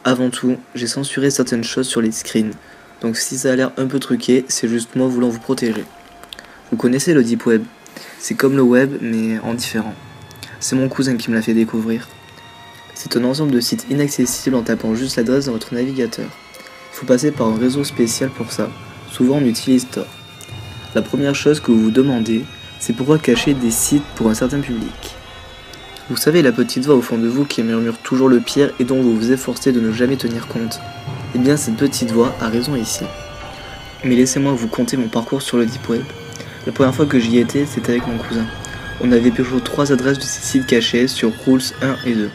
Avant tout, j'ai censuré certaines choses sur les screens, donc si ça a l'air un peu truqué, c'est juste moi voulant vous protéger. Vous connaissez le Deep Web? C'est comme le web, mais en différent. C'est mon cousin qui me l'a fait découvrir. C'est un ensemble de sites inaccessibles en tapant juste l'adresse dans votre navigateur. Il faut passer par un réseau spécial pour ça. Souvent on utilise Tor. La première chose que vous vous demandez, c'est pourquoi cacher des sites pour un certain public. Vous savez la petite voix au fond de vous qui murmure toujours le pire et dont vous vous efforcez de ne jamais tenir compte. Eh bien cette petite voix a raison ici. Mais laissez-moi vous conter mon parcours sur le Deep Web. La première fois que j'y étais, c'était avec mon cousin. On avait pioché 3 adresses de ces sites cachés sur Rules 1 et 2.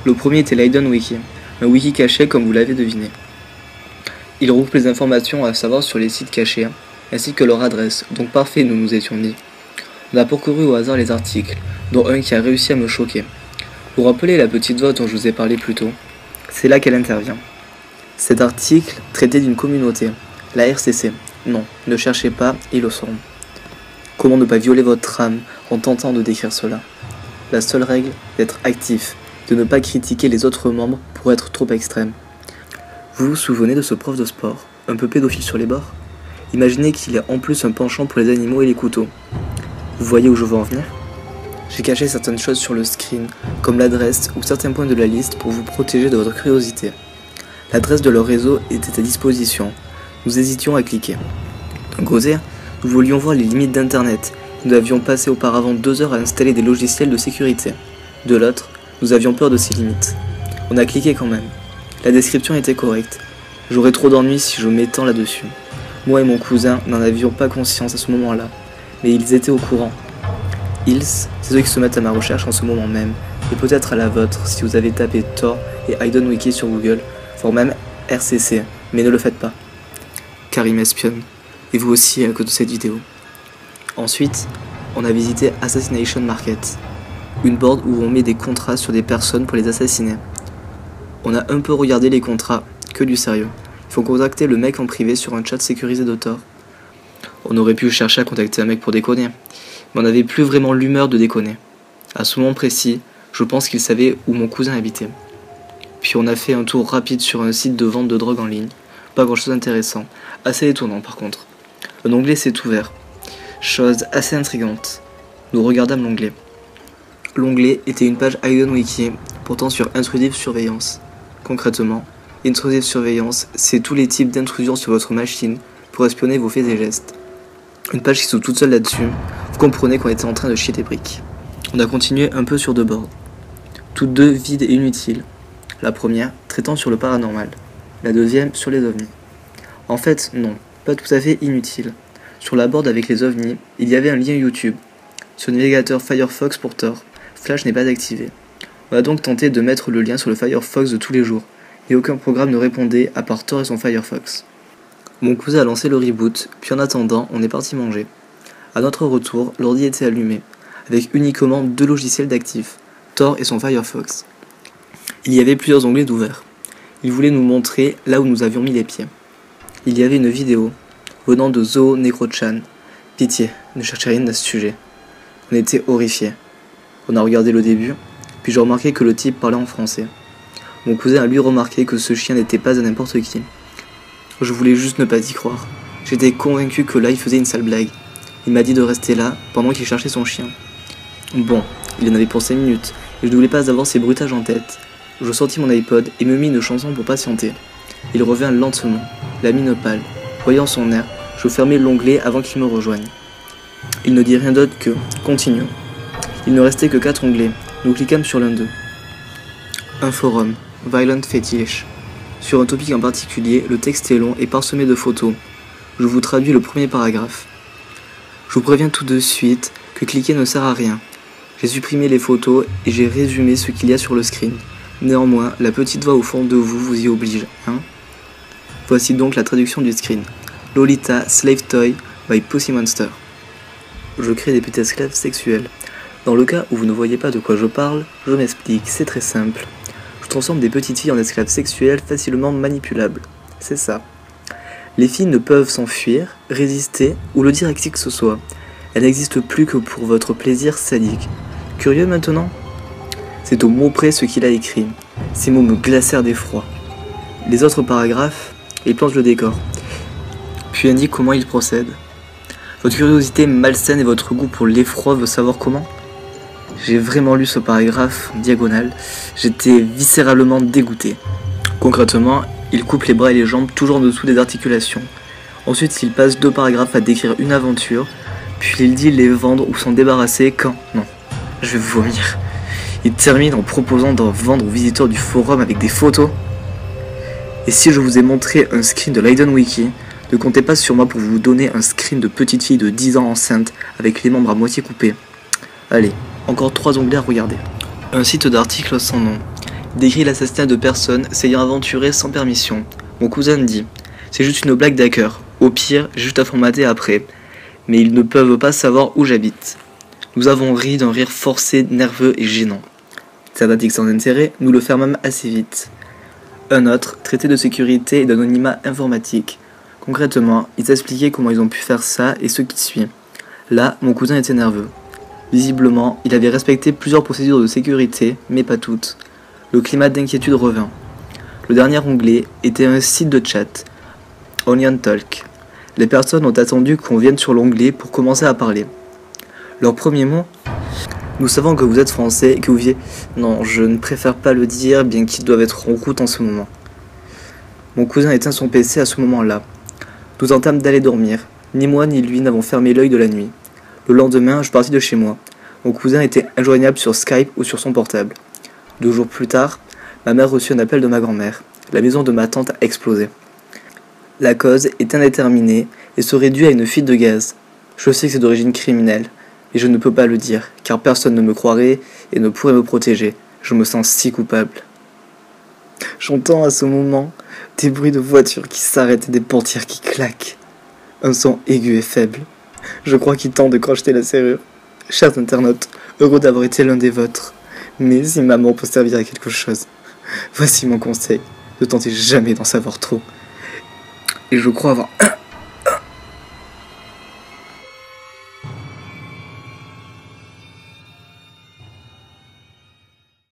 Le premier était l'Hidden Wiki, un wiki caché comme vous l'avez deviné. Il regroupe les informations à savoir sur les sites cachés, ainsi que leur adresse, donc parfait nous nous étions dit. On a parcouru au hasard les articles, dont un qui a réussi à me choquer. Vous vous rappelez la petite voix dont je vous ai parlé plus tôt? C'est là qu'elle intervient. Cet article traitait d'une communauté, la RCC. Non, ne cherchez pas, ils le sauront. Comment ne pas violer votre âme en tentant de décrire cela? La seule règle, d'être actif, de ne pas critiquer les autres membres pour être trop extrême. Vous vous souvenez de ce prof de sport, un peu pédophile sur les bords? Imaginez qu'il y a en plus un penchant pour les animaux et les couteaux. Vous voyez où je veux en venir? J'ai caché certaines choses sur le screen, comme l'adresse ou certains points de la liste pour vous protéger de votre curiosité. L'adresse de leur réseau était à disposition. Nous hésitions à cliquer. D'un côté, nous voulions voir les limites d'Internet. Nous avions passé auparavant 2 heures à installer des logiciels de sécurité. De l'autre, nous avions peur de ces limites. On a cliqué quand même. La description était correcte. J'aurais trop d'ennuis si je m'étends là-dessus. Moi et mon cousin n'en avions pas conscience à ce moment-là, mais ils étaient au courant. Ils, c'est ceux qui se mettent à ma recherche en ce moment même, et peut-être à la vôtre si vous avez tapé Tor et Hidden Wiki sur Google, voire même RCC, mais ne le faites pas, car ils m'espionnent, et vous aussi à cause de cette vidéo. Ensuite, on a visité Assassination Market, une board où on met des contrats sur des personnes pour les assassiner. On a un peu regardé les contrats, que du sérieux. Il faut contacter le mec en privé sur un chat sécurisé de Tor. On aurait pu chercher à contacter un mec pour déconner, mais on n'avait plus vraiment l'humeur de déconner. À ce moment précis, je pense qu'il savait où mon cousin habitait. Puis on a fait un tour rapide sur un site de vente de drogue en ligne. Pas grand chose d'intéressant, assez étonnant par contre. Un onglet s'est ouvert. Chose assez intrigante. Nous regardâmes l'onglet. L'onglet était une page Hidden Wiki, pourtant sur Intrusive Surveillance. Concrètement, Intrusive Surveillance, c'est tous les types d'intrusions sur votre machine pour espionner vos faits et gestes. Une page qui s'ouvre toute seule là-dessus, vous comprenez qu'on était en train de chier des briques. On a continué un peu sur 2 boards. Toutes 2 vides et inutiles. La première, traitant sur le paranormal. La deuxième, sur les ovnis. En fait, non, pas tout à fait inutile. Sur la board avec les ovnis, il y avait un lien YouTube. Sur le navigateur Firefox pour Tor, Flash n'est pas activé. On a donc tenté de mettre le lien sur le Firefox de tous les jours, mais aucun programme ne répondait à part Tor et son Firefox. Mon cousin a lancé le reboot, puis en attendant, on est parti manger. À notre retour, l'ordi était allumé, avec uniquement 2 logiciels d'actifs, Tor et son Firefox. Il y avait plusieurs onglets d'ouverts. Il voulait nous montrer là où nous avions mis les pieds. Il y avait une vidéo, venant de Zoo Necrochan. Pitié, ne cherchez rien à ce sujet. On était horrifiés. On a regardé le début, puis j'ai remarqué que le type parlait en français. Mon cousin a lui remarqué que ce chien n'était pas à n'importe qui. Je voulais juste ne pas y croire. J'étais convaincu que là il faisait une sale blague. Il m'a dit de rester là pendant qu'il cherchait son chien. Bon, il en avait pour 5 minutes, et je ne voulais pas avoir ces bruitages en tête. Je sortis mon iPod et me mis une chanson pour patienter. Il revint lentement, la mine pâle. Voyant son air, je fermai l'onglet avant qu'il me rejoigne. Il ne dit rien d'autre que « Continuons ». Il ne restait que 4 onglets. Nous cliquâmes sur l'un d'eux. Un forum, Violent Fetish. Sur un topic en particulier, le texte est long et parsemé de photos. Je vous traduis le premier paragraphe. Je vous préviens tout de suite que cliquer ne sert à rien. J'ai supprimé les photos et j'ai résumé ce qu'il y a sur le screen. Néanmoins, la petite voix au fond de vous vous y oblige, hein? Voici donc la traduction du screen. Lolita Slave Toy by Pussy Monster. Je crée des petits esclaves sexuels. Dans le cas où vous ne voyez pas de quoi je parle, je m'explique, c'est très simple. Je transforme des petites filles en esclaves sexuels facilement manipulables. C'est ça. Les filles ne peuvent s'enfuir, résister ou le dire à qui que ce soit. Elles n'existent plus que pour votre plaisir sadique. Curieux maintenant? C'est au mot près ce qu'il a écrit. Ces mots me glacèrent d'effroi. Les autres paragraphes, ils plongent le décor, puis indiquent comment il procède. Votre curiosité malsaine et votre goût pour l'effroi veut savoir comment? J'ai vraiment lu ce paragraphe en diagonale, j'étais viscéralement dégoûté. Concrètement, il coupe les bras et les jambes toujours en dessous des articulations. Ensuite, il passe 2 paragraphes à décrire une aventure, puis il dit les vendre ou s'en débarrasser quand... Non, je vais vomir. Il termine en proposant d'en vendre aux visiteurs du forum avec des photos. Et si je vous ai montré un screen de Leiden Wiki, ne comptez pas sur moi pour vous donner un screen de petite fille de 10 ans enceinte avec les membres à moitié coupés. Allez, encore 3 onglets à regarder. Un site d'articles sans nom décrit l'assassinat de personnes s'ayant aventuré sans permission. Mon cousin dit « C'est juste une blague d'hacker. Au pire, juste à formater après. Mais ils ne peuvent pas savoir où j'habite. » Nous avons ri d'un rire forcé, nerveux et gênant. Sympathique sans intérêt, nous le fermâmes assez vite. Un autre, traité de sécurité et d'anonymat informatique. Concrètement, ils expliquaient comment ils ont pu faire ça et ce qui suit. Là, mon cousin était nerveux. Visiblement, il avait respecté plusieurs procédures de sécurité, mais pas toutes. Le climat d'inquiétude revint. Le dernier onglet était un site de chat, Onion Talk. Les personnes ont attendu qu'on vienne sur l'onglet pour commencer à parler. Leur premier mot: nous savons que vous êtes français et que vous vivez... Non, je ne préfère pas le dire, bien qu'ils doivent être en route en ce moment. Mon cousin éteint son PC à ce moment-là. Nous entâmes d'aller dormir. Ni moi ni lui n'avons fermé l'œil de la nuit. Le lendemain, je partis de chez moi. Mon cousin était injoignable sur Skype ou sur son portable. 2 jours plus tard, ma mère reçut un appel de ma grand-mère. La maison de ma tante a explosé. La cause est indéterminée et serait due à une fuite de gaz. Je sais que c'est d'origine criminelle, et je ne peux pas le dire, car personne ne me croirait et ne pourrait me protéger. Je me sens si coupable. J'entends à ce moment des bruits de voitures qui s'arrêtent et des portières qui claquent. Un son aigu et faible. Je crois qu'il tente de crocheter la serrure. Chers internautes, heureux d'avoir été l'un des vôtres. Mais si ma mort peut servir à quelque chose, voici mon conseil. Ne tentez jamais d'en savoir trop. Et je crois avoir